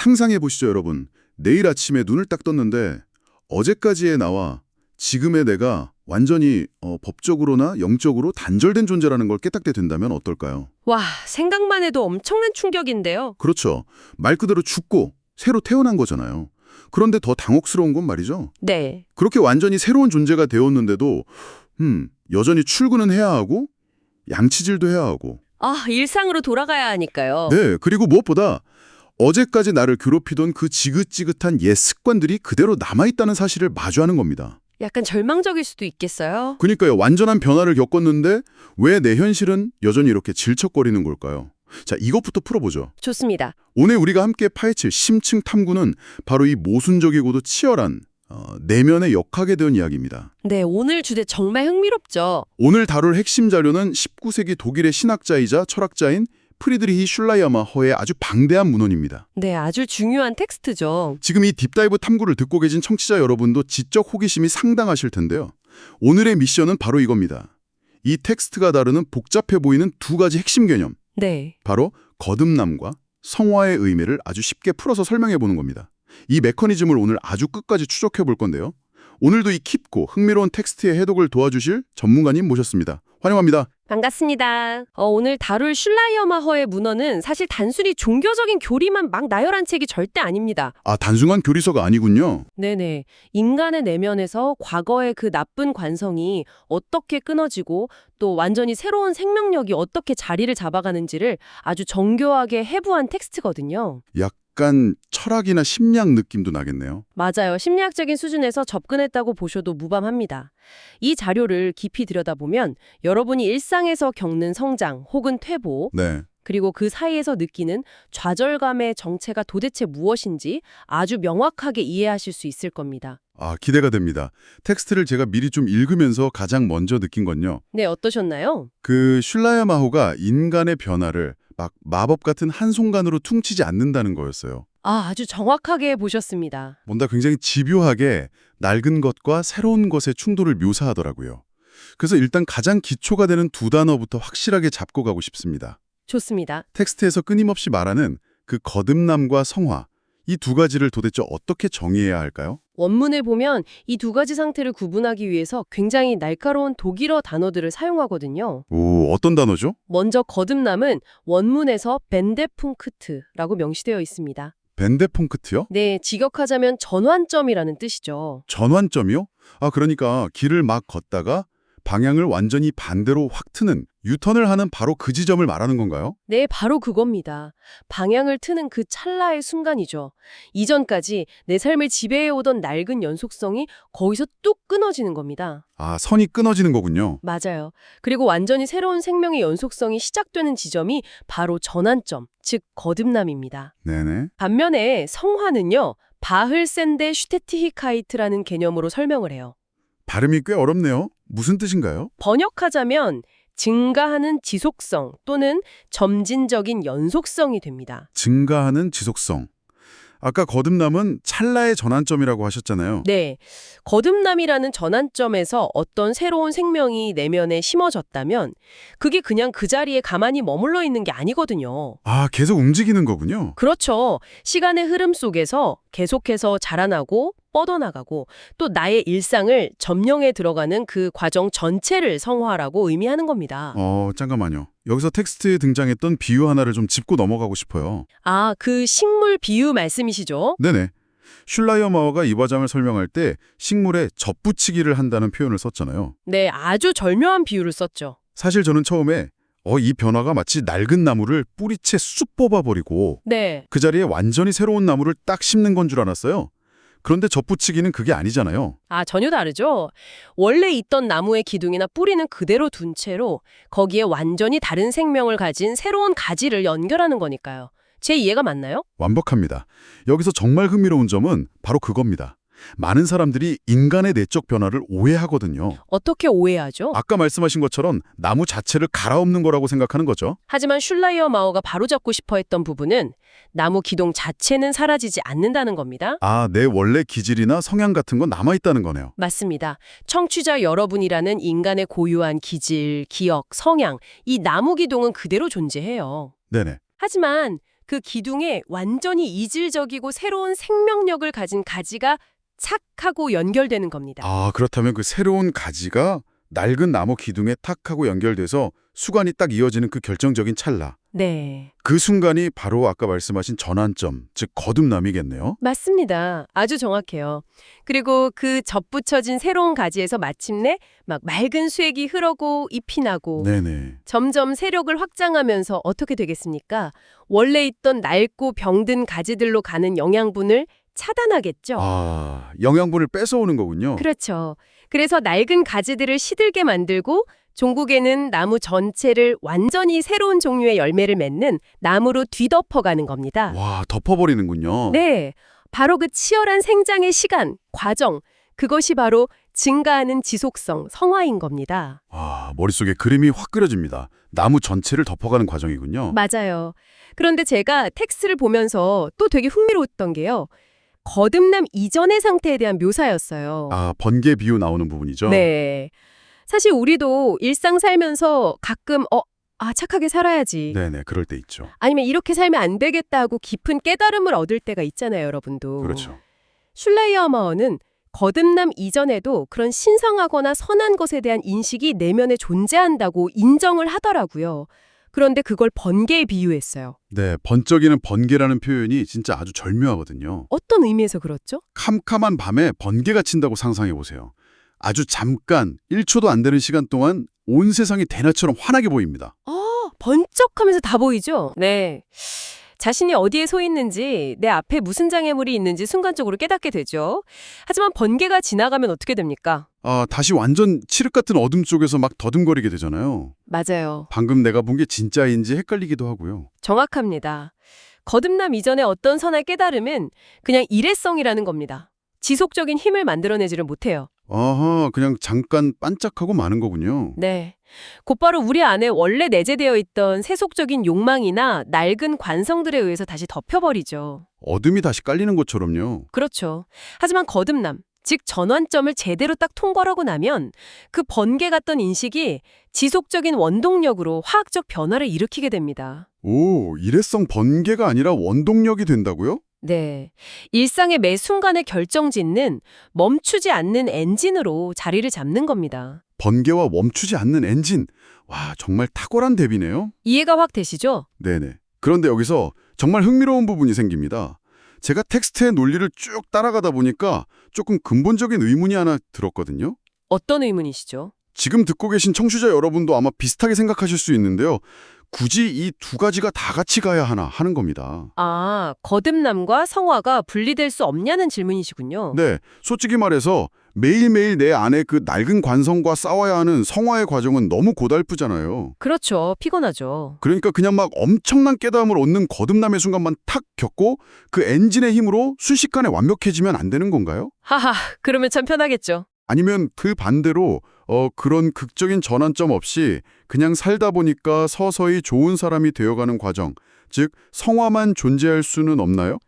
상상해 보시죠, 여러분. 내일 아침에 눈을 딱 떴는데 어제까지의 나와 지금의 내가 완전히 법적으로나 영적으로 단절된 존재라는 걸 깨닫게 된다면 어떨까요? 와, 생각만 해도 엄청난 충격인데요. 그렇죠. 말 그대로 죽고 새로 태어난 거잖아요. 그런데 더 당혹스러운 건 말이죠. 네. 그렇게 완전히 새로운 존재가 되었는데도 여전히 출근은 해야 하고 양치질도 해야 하고 아, 일상으로 돌아가야 하니까요. 네, 그리고 무엇보다 어제까지 나를 괴롭히던 그 지긋지긋한 옛 습관들이 그대로 남아있다는 사실을 마주하는 겁니다. 약간 절망적일 수도 있겠어요. 그러니까요, 완전한 변화를 겪었는데 왜 내 현실은 여전히 이렇게 질척거리는 걸까요? 자, 이것부터 풀어보죠. 좋습니다. 오늘 우리가 함께 파헤칠 심층 탐구는 바로 이 모순적이고도 치열한 내면의 역학에 대한 이야기입니다. 네, 오늘 주제 정말 흥미롭죠. 오늘 다룰 핵심 자료는 19세기 독일의 신학자이자 철학자인 프리드리히 슐라이어마허의 아주 방대한 문헌입니다. 네, 아주 중요한 텍스트죠. 지금 이 딥다이브 탐구를 듣고 계신 청취자 여러분도 지적 호기심이 상당하실 텐데요. 오늘의 미션은 바로 이겁니다. 이 텍스트가 다루는 복잡해 보이는 두 가지 핵심 개념, 네. 바로 거듭남과 성화의 의미를 아주 쉽게 풀어서 설명해 보는 겁니다. 이 메커니즘을 오늘 아주 끝까지 추적해 볼 건데요. 오늘도 이 깊고 흥미로운 텍스트의 해독을 도와주실 전문가님 모셨습니다. 환영합니다. 반갑습니다. 오늘 다룰 슐라이어마허의 문헌은 사실 단순히 종교적인 교리만 막 나열한 책이 절대 아닙니다. 아, 단순한 교리서가 아니군요. 네네. 인간의 내면에서 과거의 그 나쁜 관성이 어떻게 끊어지고 또 완전히 새로운 생명력이 어떻게 자리를 잡아가는지를 아주 정교하게 해부한 텍스트거든요. 약간 철학이나 심리학 느낌도 나겠네요. 맞아요. 심리학적인 수준에서 접근했다고 보셔도 무방합니다. 이 자료를 깊이 들여다보면 여러분이 일상에서 겪는 성장 혹은 퇴보, 네. 그리고 그 사이에서 느끼는 좌절감의 정체가 도대체 무엇인지 아주 명확하게 이해하실 수 있을 겁니다. 아, 기대가 됩니다. 텍스트를 제가 미리 좀 읽으면서 가장 먼저 느낀 건요. 네, 어떠셨나요? 그 슐라이어마허가 인간의 변화를 막 마법 같은 한순간으로 퉁치지 않는다는 거였어요. 아주 정확하게 보셨습니다. 뭔가 굉장히 집요하게 낡은 것과 새로운 것의 충돌을 묘사하더라고요. 그래서 일단 가장 기초가 되는 두 단어부터 확실하게 잡고 가고 싶습니다. 좋습니다. 텍스트에서 끊임없이 말하는 그 거듭남과 성화, 이 두 가지를 도대체 어떻게 정의해야 할까요? 원문을 보면 이 두 가지 상태를 구분하기 위해서 굉장히 날카로운 독일어 단어들을 사용하거든요. 오, 어떤 단어죠? 먼저 거듭남은 원문에서 벤데풍크트라고 명시되어 있습니다. 벤데punkt요? 네, 직역하자면 전환점이라는 뜻이죠. 전환점이요? 아, 그러니까 길을 막 걷다가 방향을 완전히 반대로 확 트는, 유턴을 하는 바로 그 지점을 말하는 건가요? 네, 바로 그겁니다. 방향을 트는 그 찰나의 순간이죠. 이전까지 내 삶을 지배해오던 낡은 연속성이 거기서 뚝 끊어지는 겁니다. 아, 선이 끊어지는 거군요. 맞아요. 그리고 완전히 새로운 생명의 연속성이 시작되는 지점이 바로 전환점, 즉 거듭남입니다. 네네. 반면에 성화는요, 바흘센데 슈테티히카이트라는 개념으로 설명을 해요. 발음이 꽤 어렵네요. 무슨 뜻인가요? 번역하자면 증가하는 지속성 또는 점진적인 연속성이 됩니다. 증가하는 지속성. 아까 거듭남은 찰나의 전환점이라고 하셨잖아요. 네, 거듭남이라는 전환점에서 어떤 새로운 생명이 내면에 심어졌다면 그게 그냥 그 자리에 가만히 머물러 있는 게 아니거든요. 아, 계속 움직이는 거군요. 그렇죠. 시간의 흐름 속에서 계속해서 자라나고 뻗어나가고 또 나의 일상을 점령해 들어가는 그 과정 전체를 성화라고 의미하는 겁니다. 잠깐만요. 여기서 텍스트에 등장했던 비유 하나를 좀 짚고 넘어가고 싶어요. 아, 그 식물 비유 말씀이시죠? 네네. 슐라이어마허가 이 과정을 설명할 때 식물에 접붙이기를 한다는 표현을 썼잖아요. 네, 아주 절묘한 비유를 썼죠. 사실 저는 처음에 이 변화가 마치 낡은 나무를 뿌리채 쑥 뽑아버리고 네, 그 자리에 완전히 새로운 나무를 딱 심는 건 줄 알았어요. 그런데 접붙이기는 그게 아니잖아요. 전혀 다르죠. 원래 있던 나무의 기둥이나 뿌리는 그대로 둔 채로 거기에 완전히 다른 생명을 가진 새로운 가지를 연결하는 거니까요. 제 이해가 맞나요? 완벽합니다. 여기서 정말 흥미로운 점은 바로 그겁니다. 많은 사람들이 인간의 내적 변화를 오해하거든요. 어떻게 오해하죠? 아까 말씀하신 것처럼 나무 자체를 갈아엎는 거라고 생각하는 거죠. 하지만 슐라이어마허가 바로잡고 싶어 했던 부분은 나무 기둥 자체는 사라지지 않는다는 겁니다. 아, 내 원래 기질이나 성향 같은 건 남아있다는 거네요. 맞습니다. 청취자 여러분이라는 인간의 고유한 기질, 기억, 성향, 이 나무 기둥은 그대로 존재해요. 네네. 하지만 그 기둥에 완전히 이질적이고 새로운 생명력을 가진 가지가 착 하고 연결되는 겁니다. 아, 그렇다면 그 새로운 가지가 낡은 나무 기둥에 탁 하고 연결돼서 수관이 딱 이어지는 그 결정적인 찰나. 네. 그 순간이 바로 아까 말씀하신 전환점, 즉 거듭남이겠네요. 맞습니다. 아주 정확해요. 그리고 그 접붙여진 새로운 가지에서 마침내 막 맑은 수액이 흐르고 잎이 나고 네네. 점점 세력을 확장하면서 어떻게 되겠습니까? 원래 있던 낡고 병든 가지들로 가는 영양분을 차단하겠죠. 아, 영양분을 뺏어오는 거군요. 그렇죠. 그래서 낡은 가지들을 시들게 만들고 종국에는 나무 전체를 완전히 새로운 종류의 열매를 맺는 나무로 뒤덮어가는 겁니다. 와, 덮어버리는군요. 네, 바로 그 치열한 생장의 시간, 과정, 그것이 바로 증가하는 지속성, 성화인 겁니다. 아, 머릿속에 그림이 확 그려집니다. 나무 전체를 덮어가는 과정이군요. 맞아요. 그런데 제가 텍스트를 보면서 또 되게 흥미로웠던 게요. 거듭남 이전의 상태에 대한 묘사였어요. 아, 번개 비유 나오는 부분이죠? 네. 사실 우리도 일상 살면서 가끔 착하게 살아야지. 네네, 그럴 때 있죠. 아니면 이렇게 살면 안 되겠다 하고 깊은 깨달음을 얻을 때가 있잖아요, 여러분도. 그렇죠. 슐라이어마어는 거듭남 이전에도 그런 신성하거나 선한 것에 대한 인식이 내면에 존재한다고 인정을 하더라고요. 그런데 그걸 번개에 비유했어요. 네, 번쩍이는 번개라는 표현이 진짜 아주 절묘하거든요. 어떤 의미에서 그렇죠? 캄캄한 밤에 번개가 친다고 상상해 보세요. 아주 잠깐, 1초도 안 되는 시간 동안 온 세상이 대낮처럼 환하게 보입니다. 번쩍하면서 다 보이죠? 네. 자신이 어디에 서 있는지, 내 앞에 무슨 장애물이 있는지 순간적으로 깨닫게 되죠. 하지만 번개가 지나가면 어떻게 됩니까? 아, 다시 완전 칠흑 같은 어둠 속에서 막 더듬거리게 되잖아요. 맞아요. 방금 내가 본 게 진짜인지 헷갈리기도 하고요. 정확합니다. 거듭남 이전의 어떤 선의 깨달음은 그냥 일회성이라는 겁니다. 지속적인 힘을 만들어내지를 못해요. 아하, 그냥 잠깐 반짝하고 마는 거군요. 네. 곧바로 우리 안에 원래 내재되어 있던 세속적인 욕망이나 낡은 관성들에 의해서 다시 덮여버리죠. 어둠이 다시 깔리는 것처럼요. 그렇죠. 하지만 거듭남, 즉 전환점을 제대로 딱 통과하고 나면 그 번개 같던 인식이 지속적인 원동력으로 화학적 변화를 일으키게 됩니다. 오, 일회성 번개가 아니라 원동력이 된다고요? 네. 일상의 매 순간의 결정짓는 멈추지 않는 엔진으로 자리를 잡는 겁니다. 번개와 멈추지 않는 엔진. 와, 정말 탁월한 대비네요. 이해가 확 되시죠? 네네. 그런데 여기서 정말 흥미로운 부분이 생깁니다. 제가 텍스트의 논리를 쭉 따라가다 보니까 조금 근본적인 의문이 하나 들었거든요. 어떤 의문이시죠? 지금 듣고 계신 청취자 여러분도 아마 비슷하게 생각하실 수 있는데요. 굳이 이 두 가지가 다 같이 가야 하나 하는 겁니다. 아, 거듭남과 성화가 분리될 수 없냐는 질문이시군요. 네, 솔직히 말해서 매일매일 내 안에 그 낡은 관성과 싸워야 하는 성화의 과정은 너무 고달프잖아요. 그렇죠. 피곤하죠. 그러니까 그냥 막 엄청난 깨달음을 얻는 거듭남의 순간만 탁 겪고 그 엔진의 힘으로 순식간에 완벽해지면 안 되는 건가요? 하하, 그러면 참 편하겠죠. 아니면 그 반대로 그런 극적인 전환점 없이 그냥 살다 보니까 서서히 좋은 사람이 되어가는 과정, 즉 성화만 존재할 수는 없나요?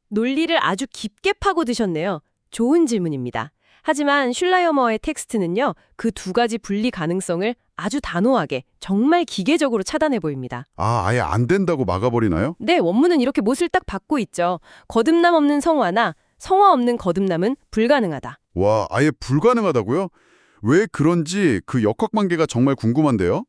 논리를 아주 깊게 파고드셨네요. 좋은 질문입니다. 하지만 슐라이어머의 텍스트는요, 그 두 가지 분리 가능성을 아주 단호하게, 정말 기계적으로 차단해 보입니다. 아, 아예 안 된다고 막아버리나요? 네, 원문은 이렇게 못을 딱 받고 있죠. 거듭남 없는 성화나 성화 없는 거듭남은 불가능하다. 와, 아예 불가능하다고요? 왜 그런지 그 역학관계가 정말 궁금한데요?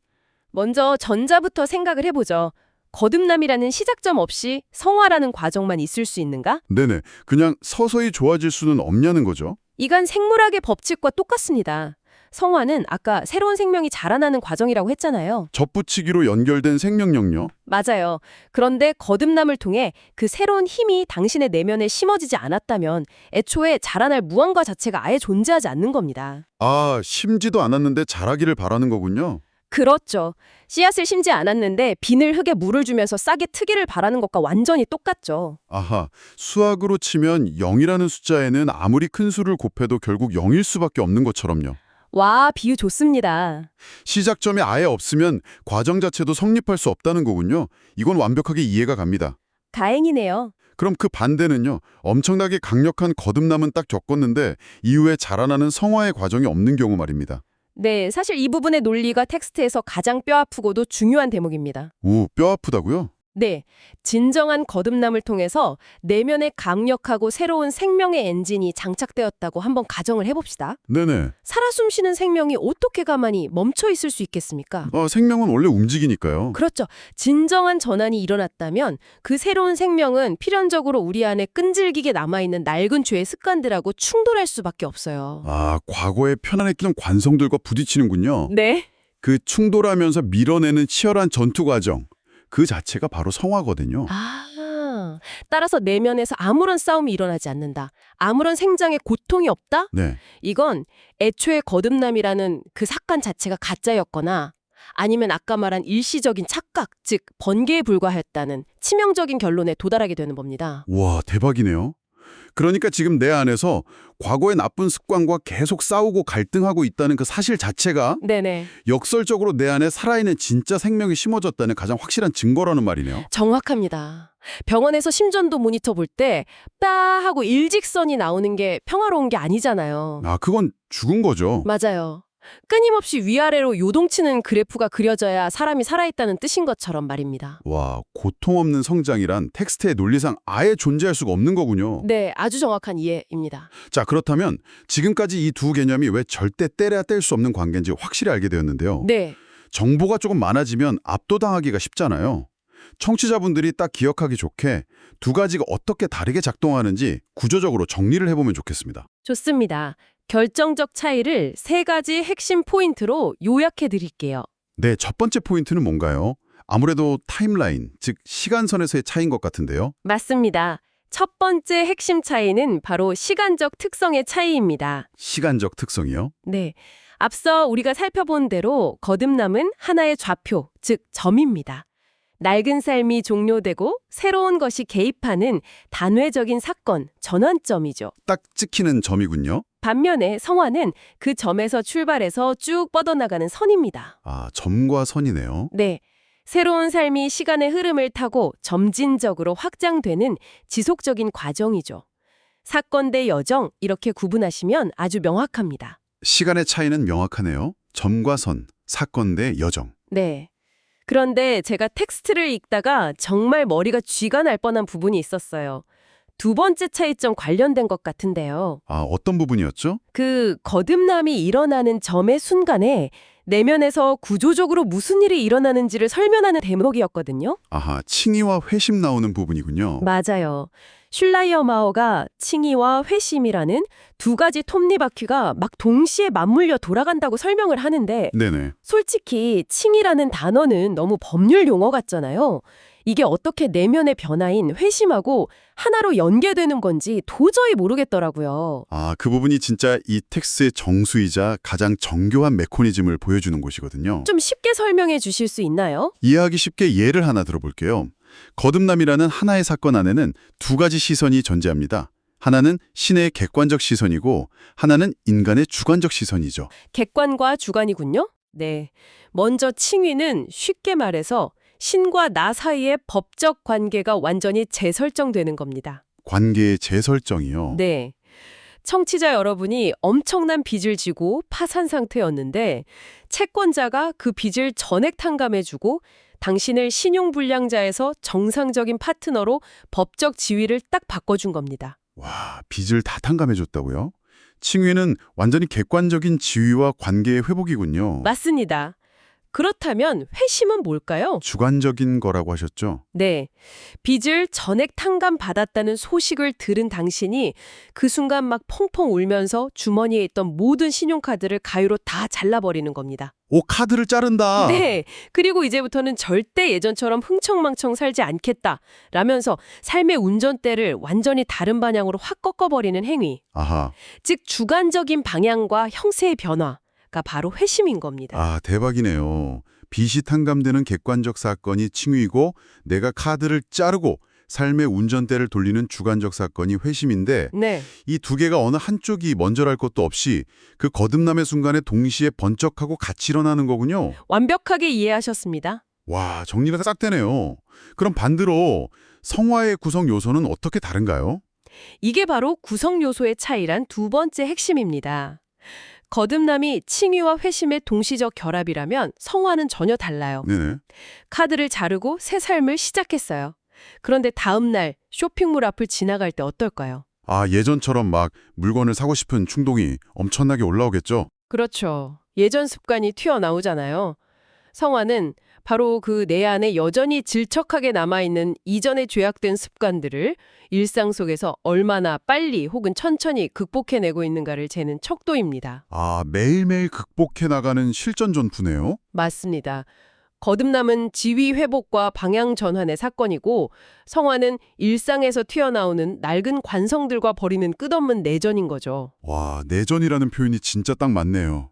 먼저 전자부터 생각을 해보죠. 거듭남이라는 시작점 없이 성화라는 과정만 있을 수 있는가? 네네, 그냥 서서히 좋아질 수는 없냐는 거죠. 이건 생물학의 법칙과 똑같습니다. 성화는 아까 새로운 생명이 자라나는 과정이라고 했잖아요. 접붙이기로 연결된 생명력요. 맞아요. 그런데 거듭남을 통해 그 새로운 힘이 당신의 내면에 심어지지 않았다면 애초에 자라날 무언가 자체가 아예 존재하지 않는 겁니다. 아, 심지도 않았는데 자라기를 바라는 거군요. 그렇죠. 씨앗을 심지 않았는데 비늘 흙에 물을 주면서 싹이 트기를 바라는 것과 완전히 똑같죠. 아하, 수학으로 치면 0이라는 숫자에는 아무리 큰 수를 곱해도 결국 0일 수밖에 없는 것처럼요. 와, 비유 좋습니다. 시작점이 아예 없으면 과정 자체도 성립할 수 없다는 거군요. 이건 완벽하게 이해가 갑니다. 다행이네요. 그럼 그 반대는요. 엄청나게 강력한 거듭남은 딱 겪었는데 이후에 자라나는 성화의 과정이 없는 경우 말입니다. 네, 사실 이 부분의 논리가 텍스트에서 가장 뼈아프고도 중요한 대목입니다. 오, 뼈 아프다고요? 네, 진정한 거듭남을 통해서 내면에 강력하고 새로운 생명의 엔진이 장착되었다고 한번 가정을 해봅시다. 네네. 살아 숨쉬는 생명이 어떻게 가만히 멈춰 있을 수 있겠습니까? 생명은 원래 움직이니까요. 그렇죠. 진정한 전환이 일어났다면 그 새로운 생명은 필연적으로 우리 안에 끈질기게 남아있는 낡은 죄의 습관들하고 충돌할 수밖에 없어요. 과거에 편안했던 관성들과 부딪히는군요. 네. 그 충돌하면서 밀어내는 치열한 전투 과정, 그 자체가 바로 성화거든요. 따라서 내면에서 아무런 싸움이 일어나지 않는다. 아무런 생장의 고통이 없다? 네. 이건 애초에 거듭남이라는 그 사건 자체가 가짜였거나 아니면 아까 말한 일시적인 착각, 즉 번개에 불과했다는 치명적인 결론에 도달하게 되는 겁니다. 와, 대박이네요. 그러니까 지금 내 안에서 과거의 나쁜 습관과 계속 싸우고 갈등하고 있다는 그 사실 자체가 네네. 역설적으로 내 안에 살아있는 진짜 생명이 심어졌다는 가장 확실한 증거라는 말이네요. 정확합니다. 병원에서 심전도 모니터 볼 때 따 하고 일직선이 나오는 게 평화로운 게 아니잖아요. 그건 죽은 거죠. 맞아요. 끊임없이 위아래로 요동치는 그래프가 그려져야 사람이 살아있다는 뜻인 것처럼 말입니다. 와, 고통 없는 성장이란 텍스트의 논리상 아예 존재할 수가 없는 거군요. 네, 아주 정확한 이해입니다. 자, 그렇다면 지금까지 이 두 개념이 왜 절대 떼려야 뗄 수 없는 관계인지 확실히 알게 되었는데요. 네, 정보가 조금 많아지면 압도당하기가 쉽잖아요. 청취자분들이 딱 기억하기 좋게 두 가지가 어떻게 다르게 작동하는지 구조적으로 정리를 해보면 좋겠습니다. 좋습니다. 결정적 차이를 세 가지 핵심 포인트로 요약해 드릴게요. 네, 첫 번째 포인트는 뭔가요? 아무래도 타임라인, 즉 시간선에서의 차이인 것 같은데요. 맞습니다. 첫 번째 핵심 차이는 바로 시간적 특성의 차이입니다. 시간적 특성이요? 네. 앞서 우리가 살펴본 대로 거듭남은 하나의 좌표, 즉 점입니다. 낡은 삶이 종료되고 새로운 것이 개입하는 단회적인 사건, 전환점이죠. 딱 찍히는 점이군요. 반면에 성화는 그 점에서 출발해서 쭉 뻗어나가는 선입니다. 점과 선이네요. 네. 새로운 삶이 시간의 흐름을 타고 점진적으로 확장되는 지속적인 과정이죠. 사건 대 여정, 이렇게 구분하시면 아주 명확합니다. 시간의 차이는 명확하네요. 점과 선, 사건 대 여정. 네. 그런데 제가 텍스트를 읽다가 정말 머리가 쥐가 날 뻔한 부분이 있었어요. 두 번째 차이점 관련된 것 같은데요. 어떤 부분이었죠? 그 거듭남이 일어나는 점의 순간에 내면에서 구조적으로 무슨 일이 일어나는지를 설명하는 대목이었거든요. 칭의와 회심 나오는 부분이군요. 맞아요. 슐라이어마어가 칭의와 회심이라는 두 가지 톱니바퀴가 막 동시에 맞물려 돌아간다고 설명을 하는데 네네. 솔직히 칭의라는 단어는 너무 법률 용어 같잖아요. 이게 어떻게 내면의 변화인 회심하고 하나로 연계되는 건지 도저히 모르겠더라고요. 그 부분이 진짜 이 텍스트의 정수이자 가장 정교한 메커니즘을 보여주는 곳이거든요. 좀 쉽게 설명해 주실 수 있나요? 이해하기 쉽게 예를 하나 들어볼게요. 거듭남이라는 하나의 사건 안에는 두 가지 시선이 존재합니다. 하나는 신의 객관적 시선이고 하나는 인간의 주관적 시선이죠. 객관과 주관이군요. 네. 먼저 칭의는 쉽게 말해서 신과 나 사이의 법적 관계가 완전히 재설정되는 겁니다. 관계의 재설정이요. 네. 청취자 여러분이 엄청난 빚을 지고 파산 상태였는데 채권자가 그 빚을 전액 탕감해주고 당신을 신용불량자에서 정상적인 파트너로 법적 지위를 딱 바꿔준 겁니다. 와, 빚을 다 탕감해줬다고요? 칭의는 완전히 객관적인 지위와 관계의 회복이군요. 맞습니다. 그렇다면 회심은 뭘까요? 주관적인 거라고 하셨죠? 네. 빚을 전액 탕감받았다는 소식을 들은 당신이 그 순간 막 펑펑 울면서 주머니에 있던 모든 신용카드를 가위로 다 잘라버리는 겁니다. 카드를 자른다. 네. 그리고 이제부터는 절대 예전처럼 흥청망청 살지 않겠다. 라면서 삶의 운전대를 완전히 다른 방향으로 확 꺾어버리는 행위. 즉 주관적인 방향과 형세의 변화가 바로 회심인 겁니다. 대박이네요. 빚이 탕감되는 객관적 사건이 칭의고 내가 카드를 자르고 삶의 운전대를 돌리는 주관적 사건이 회심인데 네. 이 두 개가 어느 한쪽이 먼저랄 것도 없이 그 거듭남의 순간에 동시에 번쩍하고 같이 일어나는 거군요. 완벽하게 이해하셨습니다. 와, 정리가 싹 되네요. 그럼 반대로 성화의 구성 요소는 어떻게 다른가요? 이게 바로 구성 요소의 차이란 두 번째 핵심입니다. 거듭남이 칭의와 회심의 동시적 결합이라면 성화는 전혀 달라요. 네네. 카드를 자르고 새 삶을 시작했어요. 그런데 다음 날 쇼핑몰 앞을 지나갈 때 어떨까요? 아, 예전처럼 막 물건을 사고 싶은 충동이 엄청나게 올라오겠죠? 그렇죠. 예전 습관이 튀어나오잖아요. 성화는 바로 그 내 안에 여전히 질척하게 남아있는 이전에 죄악된 습관들을 일상 속에서 얼마나 빨리 혹은 천천히 극복해내고 있는가를 재는 척도입니다. 아, 매일매일 극복해 나가는 실전 전투네요? 맞습니다. 거듭남은 지위 회복과 방향 전환의 사건이고 성화는 일상에서 튀어나오는 낡은 관성들과 벌이는 끝없는 내전인 거죠. 와, 내전이라는 표현이 진짜 딱 맞네요.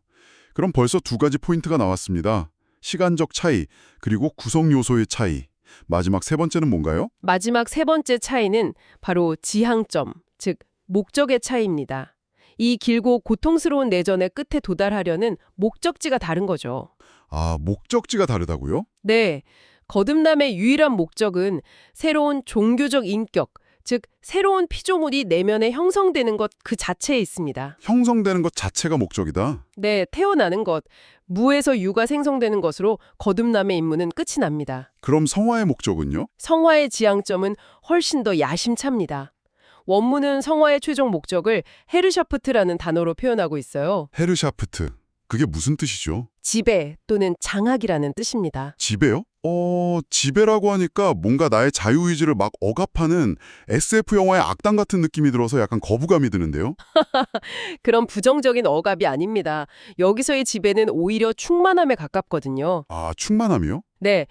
그럼 벌써 두 가지 포인트가 나왔습니다. 시간적 차이, 그리고 구성 요소의 차이. 마지막 세 번째는 뭔가요? 마지막 세 번째 차이는 바로 지향점, 즉 목적의 차이입니다. 이 길고 고통스러운 내전의 끝에 도달하려는 목적지가 다른 거죠. 아, 목적지가 다르다고요? 네, 거듭남의 유일한 목적은 새로운 종교적 인격, 즉 새로운 피조물이 내면에 형성되는 것 그 자체에 있습니다. 형성되는 것 자체가 목적이다. 네, 태어나는 것, 무에서 유가 생성되는 것으로 거듭남의 임무는 끝이 납니다. 그럼 성화의 목적은요? 성화의 지향점은 훨씬 더 야심찹니다. 원문은 성화의 최종 목적을 헤르샤프트라는 단어로 표현하고 있어요. 헤르샤프트. 그게 무슨 뜻이죠? 지배 또는 장악이라는 뜻입니다. 지배요? 지배라고 하니까 뭔가 나의 자유의지를 막 억압하는 SF 영화의 악당 같은 느낌이 들어서 약간 거부감이 드는데요? 그런 부정적인 억압이 아닙니다. 여기서의 지배는 오히려 충만함에 가깝거든요. 아, 충만함이요? 네.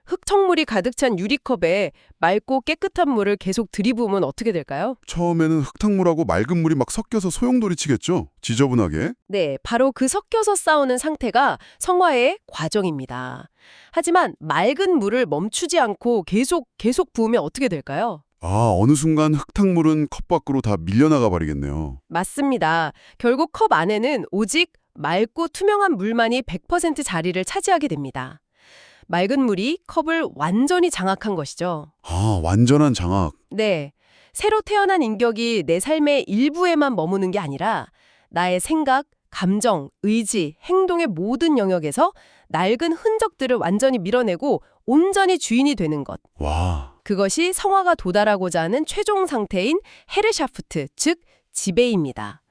흙청물이 가득 찬 유리컵에 맑고 깨끗한 물을 계속 들이부으면 어떻게 될까요? 처음에는 흙탕물하고 맑은 물이 막 섞여서 소용돌이 치겠죠? 지저분하게. 네, 바로 그 섞여서 싸우는 상태가 성화의 과정입니다. 하지만 맑은 물을 멈추지 않고 계속 부으면 어떻게 될까요? 아, 어느 순간 흙탕물은 컵 밖으로 다 밀려나가 버리겠네요. 맞습니다. 결국 컵 안에는 오직 맑고 투명한 물만이 100% 자리를 차지하게 됩니다. 맑은 물이 컵을 완전히 장악한 것이죠. 아, 완전한 장악. 네. 새로 태어난 인격이 내 삶의 일부에만 머무는 게 아니라 나의 생각, 감정, 의지, 행동의 모든 영역에서 낡은 흔적들을 완전히 밀어내고 온전히 주인이 되는 것. 와, 그것이 성화가 도달하고자 하는 최종 상태인 헤르샤프트, 즉 지배입니다.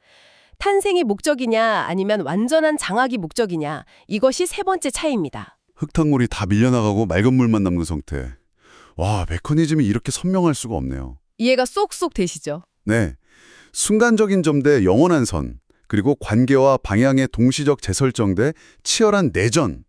탄생이 목적이냐 아니면 완전한 장악이 목적이냐, 이것이 세 번째 차이입니다. 흙탕물이 다 밀려나가고 맑은 물만 남는 상태. 와, 메커니즘이 이렇게 선명할 수가 없네요. 이해가 쏙쏙 되시죠? 네. 순간적인 점 대 영원한 선, 그리고 관계와 방향의 동시적 재설정 대 치열한 내전,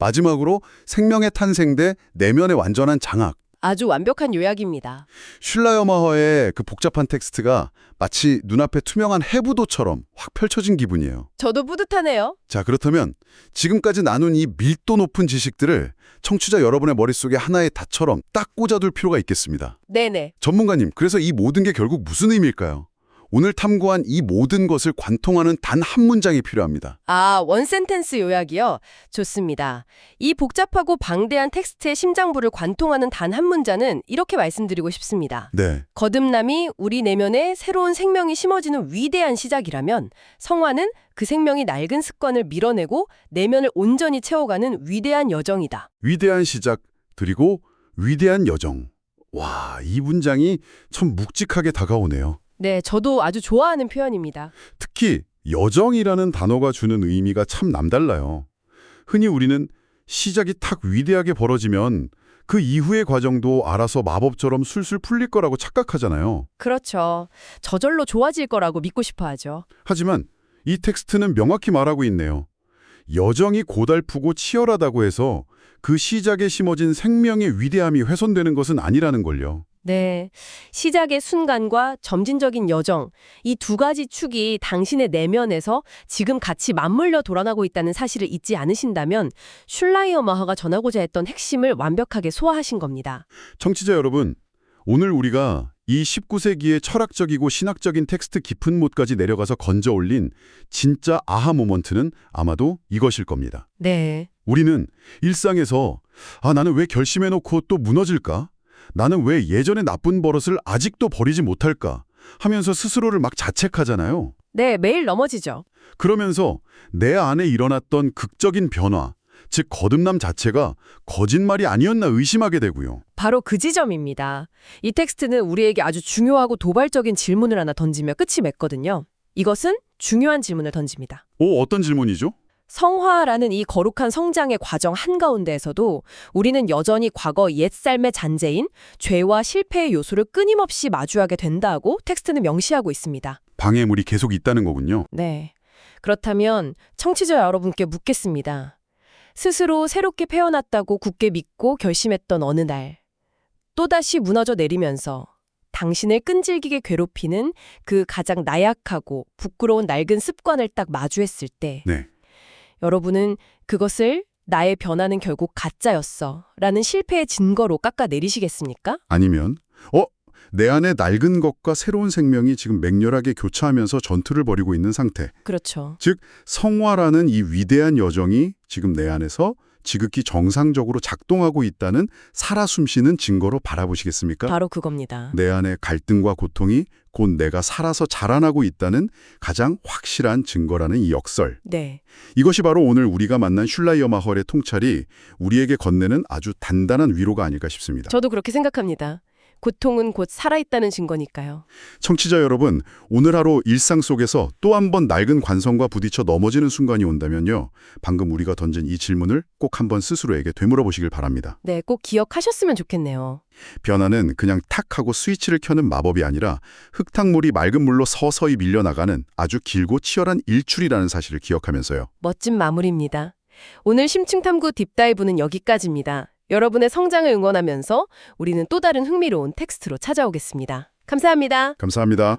마지막으로 생명의 탄생 대 내면의 완전한 장악. 아주 완벽한 요약입니다. 슐라이어마허의 그 복잡한 텍스트가 마치 눈앞에 투명한 해부도처럼 확 펼쳐진 기분이에요. 저도 뿌듯하네요. 자, 그렇다면 지금까지 나눈 이 밀도 높은 지식들을 청취자 여러분의 머릿속에 하나의 닷처럼 딱 꽂아둘 필요가 있겠습니다. 네네. 전문가님, 그래서 이 모든 게 결국 무슨 의미일까요? 오늘 탐구한 이 모든 것을 관통하는 단 한 문장이 필요합니다. 아, 원 센텐스 요약이요? 좋습니다. 이 복잡하고 방대한 텍스트의 심장부를 관통하는 단 한 문장은 이렇게 말씀드리고 싶습니다. 네. 거듭남이 우리 내면에 새로운 생명이 심어지는 위대한 시작이라면 성화는 그 생명이 낡은 습관을 밀어내고 내면을 온전히 채워가는 위대한 여정이다. 위대한 시작, 그리고 위대한 여정. 와, 이 문장이 참 묵직하게 다가오네요. 네, 저도 아주 좋아하는 표현입니다. 특히 여정이라는 단어가 주는 의미가 참 남달라요. 흔히 우리는 시작이 탁 위대하게 벌어지면 그 이후의 과정도 알아서 마법처럼 술술 풀릴 거라고 착각하잖아요. 그렇죠. 저절로 좋아질 거라고 믿고 싶어 하죠. 하지만 이 텍스트는 명확히 말하고 있네요. 여정이 고달프고 치열하다고 해서 그 시작에 심어진 생명의 위대함이 훼손되는 것은 아니라는 걸요. 네. 시작의 순간과 점진적인 여정, 이 두 가지 축이 당신의 내면에서 지금 같이 맞물려 돌아가고 있다는 사실을 잊지 않으신다면 슐라이어마허가 전하고자 했던 핵심을 완벽하게 소화하신 겁니다. 청취자 여러분, 오늘 우리가 이 19세기의 철학적이고 신학적인 텍스트 깊은 못까지 내려가서 건져 올린 진짜 아하 모먼트는 아마도 이것일 겁니다. 네. 우리는 일상에서 나는 왜 결심해놓고 또 무너질까? 나는 왜 예전의 나쁜 버릇을 아직도 버리지 못할까? 하면서 스스로를 막 자책하잖아요. 네, 매일 넘어지죠. 그러면서 내 안에 일어났던 극적인 변화, 즉 거듭남 자체가 거짓말이 아니었나 의심하게 되고요. 바로 그 지점입니다. 이 텍스트는 우리에게 아주 중요하고 도발적인 질문을 하나 던지며 끝이 맺거든요. 이것은 중요한 질문을 던집니다. 오, 어떤 질문이죠? 성화라는 이 거룩한 성장의 과정 한가운데에서도 우리는 여전히 과거 옛삶의 잔재인 죄와 실패의 요소를 끊임없이 마주하게 된다고 텍스트는 명시하고 있습니다. 방해물이 계속 있다는 거군요. 네. 그렇다면 청취자 여러분께 묻겠습니다. 스스로 새롭게 태어났다고 굳게 믿고 결심했던 어느 날, 또다시 무너져 내리면서 당신을 끈질기게 괴롭히는 그 가장 나약하고 부끄러운 낡은 습관을 딱 마주했을 때, 네. 여러분은 그것을 나의 변화는 결국 가짜였어 라는 실패의 증거로 깎아내리시겠습니까? 아니면 내 안에 낡은 것과 새로운 생명이 지금 맹렬하게 교차하면서 전투를 벌이고 있는 상태. 그렇죠. 즉 성화라는 이 위대한 여정이 지금 내 안에서 지극히 정상적으로 작동하고 있다는 살아 숨쉬는 증거로 바라보시겠습니까? 바로 그겁니다. 내 안에 갈등과 고통이 곧 내가 살아서 자라나고 있다는 가장 확실한 증거라는 이 역설. 네. 이것이 바로 오늘 우리가 만난 슐라이어 마헐의 통찰이 우리에게 건네는 아주 단단한 위로가 아닐까 싶습니다. 저도 그렇게 생각합니다. 고통은 곧 살아있다는 증거니까요. 청취자 여러분, 오늘 하루 일상 속에서 또 한 번 낡은 관성과 부딪혀 넘어지는 순간이 온다면요. 방금 우리가 던진 이 질문을 꼭 한번 스스로에게 되물어보시길 바랍니다. 네, 꼭 기억하셨으면 좋겠네요. 변화는 그냥 탁 하고 스위치를 켜는 마법이 아니라 흙탕물이 맑은 물로 서서히 밀려나가는 아주 길고 치열한 일출이라는 사실을 기억하면서요. 멋진 마무리입니다. 오늘 심층탐구 딥다이브는 여기까지입니다. 여러분의 성장을 응원하면서 우리는 또 다른 흥미로운 텍스트로 찾아오겠습니다. 감사합니다. 감사합니다.